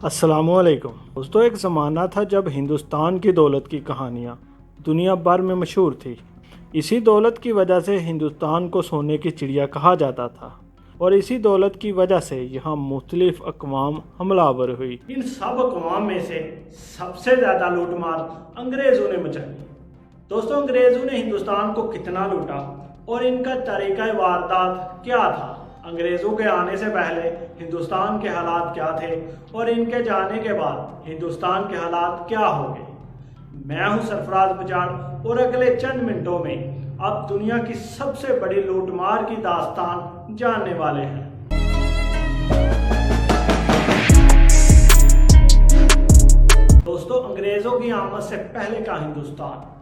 السلام علیکم دوستو، ایک زمانہ تھا جب ہندوستان کی دولت کی کہانیاں دنیا بھر میں مشہور تھی۔ اسی دولت کی وجہ سے ہندوستان کو سونے کی چڑیا کہا جاتا تھا، اور اسی دولت کی وجہ سے یہاں مختلف اقوام حملہ آور ہوئی۔ ان سب اقوام میں سے سب سے زیادہ لوٹ مار انگریزوں نے مچائی۔ دوستوں، انگریزوں نے ہندوستان کو کتنا لوٹا اور ان کا طریقہ واردات کیا تھا؟ انگریزوں کے آنے سے پہلے ہندوستان کے حالات کیا تھے اور ان کے جانے کے بعد ہندوستان کے حالات کیا ہو گئے؟ میں ہوں سرفراز بجاڑ، اور اگلے چند منٹوں میں آپ دنیا کی سب سے بڑی لوٹ مار کی داستان جاننے والے ہیں۔ دوستو، انگریزوں کی آمد سے پہلے کا ہندوستان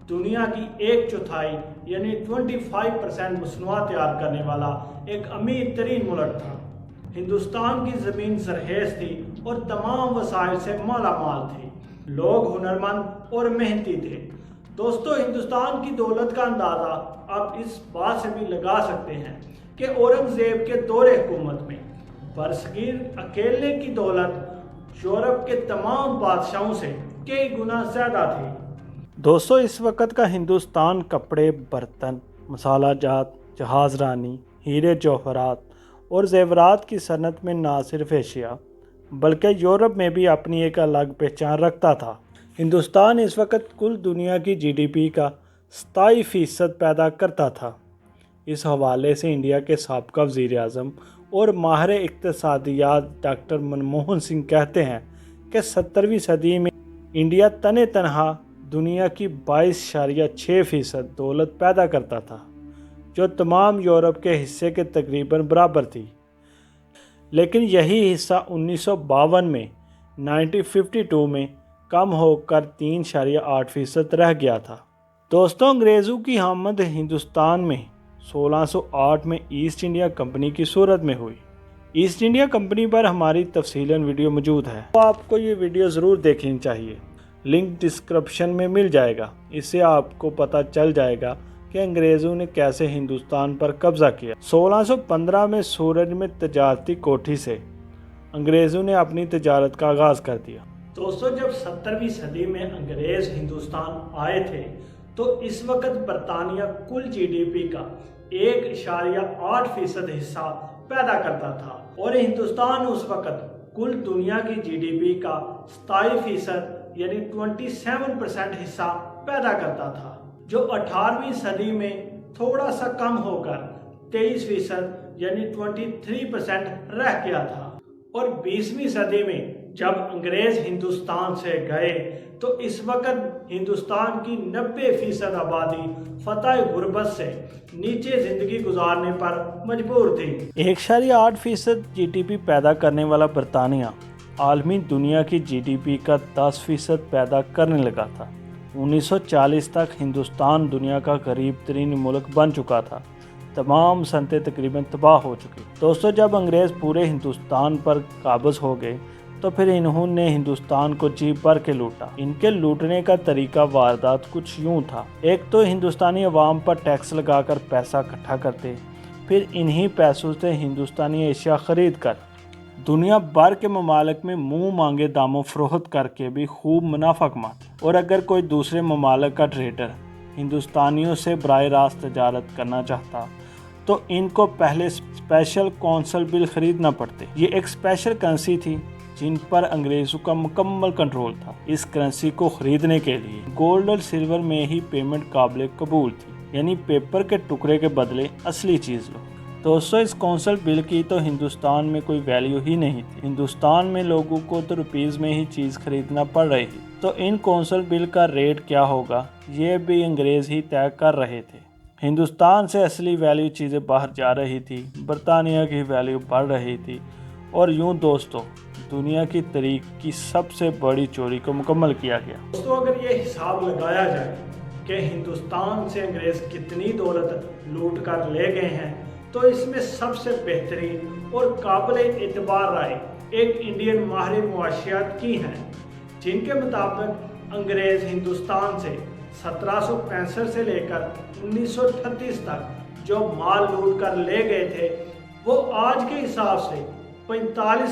دنیا کی 1/4 یعنی 25% مصنوعات تیار کرنے والا ایک امیر ترین ملک تھا۔ ہندوستان کی زمین زرخیز تھی اور تمام وسائل سے مالا مال تھی۔ لوگ ہنرمند اور محنتی تھے۔ دوستو، ہندوستان کی دولت کا اندازہ آپ اس بات سے بھی لگا سکتے ہیں کہ اورنگزیب کے دور حکومت میں برصغیر اکیلے کی دولت یورپ کے تمام بادشاہوں سے کئی گنا زیادہ تھی۔ دوستو، اس وقت کا ہندوستان کپڑے، برتن، مسالہ جات، جہاز رانی، ہیرے جوہرات اور زیورات کی صنعت میں نہ صرف ایشیا بلکہ یورپ میں بھی اپنی ایک الگ پہچان رکھتا تھا۔ ہندوستان اس وقت کل دنیا کی GDP کا 27% پیدا کرتا تھا۔ اس حوالے سے انڈیا کے سابقہ وزیر اعظم اور ماہر اقتصادیات ڈاکٹر منموہن سنگھ کہتے ہیں کہ 17ویں صدی میں انڈیا تنہا دنیا کی 22.6% دولت پیدا کرتا تھا، جو تمام یورپ کے حصے کے تقریباً برابر تھی۔ لیکن یہی حصہ 1952 میں 1952 میں کم ہو کر 3.8% رہ گیا تھا۔ دوستوں، انگریزوں کی آمد ہندوستان میں 1608 میں ایسٹ انڈیا کمپنی کی صورت میں ہوئی۔ ایسٹ انڈیا کمپنی پر ہماری تفصیلاً ویڈیو موجود ہے، تو آپ کو یہ ویڈیو ضرور دیکھنی چاہیے۔ لنک ڈسکرپشن میں مل جائے گا۔ اس سے آپ کو پتہ چل جائے گا کہ انگریزوں نے کیسے ہندوستان پر قبضہ کیا۔ 1615 میں سورج میں تجارتی کوٹھی سے انگریزوں نے اپنی تجارت کا آغاز کر دیا۔ دوستو، جب 17ویں صدی میں انگریز ہندوستان آئے تھے تو اس وقت برطانیہ کل GDP کا 1.8% حصہ پیدا کرتا تھا، اور ہندوستان اس وقت کل دنیا کی GDP کا 27% یعنی 27% حصہ پیدا کرتا تھا، جو 18ویں صدی میں تھوڑا سا کم ہو کر 23% یعنی 23% رہ گیا تھا۔ اور 20ویں صدی میں جب انگریز ہندوستان سے گئے تو اس وقت ہندوستان کی 90% آبادی فتح غربت سے نیچے زندگی گزارنے پر مجبور تھی۔ 1.8% GDP پیدا کرنے والا برطانیہ عالمی دنیا کی GDP کا 10% پیدا کرنے لگا تھا۔ 1940 تک ہندوستان دنیا کا غریب ترین ملک بن چکا تھا۔ تمام صنعتیں تقریباً تباہ ہو چکی۔ دوستو، جب انگریز پورے ہندوستان پر قابض ہو گئے تو پھر انہوں نے ہندوستان کو جی بھر کے لوٹا۔ ان کے لوٹنے کا طریقہ واردات کچھ یوں تھا۔ ایک تو ہندوستانی عوام پر ٹیکس لگا کر پیسہ اکٹھا کرتے، پھر انہی پیسوں سے ہندوستانی اشیاء خرید کر دنیا بھر کے ممالک میں منہ مانگے داموں فروخت کر کے بھی خوب منافع کماتے۔ اور اگر کوئی دوسرے ممالک کا ٹریڈر ہندوستانیوں سے براہ راست تجارت کرنا چاہتا تو ان کو پہلے اسپیشل کونسل بل خریدنا پڑتے۔ یہ ایک اسپیشل کرنسی تھی جن پر انگریزوں کا مکمل کنٹرول تھا۔ اس کرنسی کو خریدنے کے لیے گولڈ اور سلور میں ہی پیمنٹ قابل قبول تھی، یعنی پیپر کے ٹکڑے کے بدلے اصلی چیز لو۔ دوستو، اس کونسل بل کی تو ہندوستان میں کوئی ویلیو ہی نہیں تھی۔ ہندوستان میں لوگوں کو تو روپیز میں ہی چیز خریدنا پڑ رہی تھی، تو ان کونسل بل کا ریٹ کیا ہوگا یہ بھی انگریز ہی طے کر رہے تھے۔ ہندوستان سے اصلی ویلیو چیزیں باہر جا رہی تھی، برطانیہ کی ویلیو بڑھ رہی تھی، اور یوں دوستو دنیا کی تاریخ کی سب سے بڑی چوری کو مکمل کیا گیا۔ دوستو، اگر یہ حساب لگایا جائے کہ ہندوستان سے انگریز کتنی دولت لوٹ کر لے گئے ہیں تو اس میں سب سے بہترین اور قابل اعتبار رائے ایک انڈین ماہر معاشیات کی ہیں، جن کے مطابق انگریز ہندوستان سے 1765 سے لے کر 1938 تک جو مال لوٹ کر لے گئے تھے وہ آج کے حساب سے 45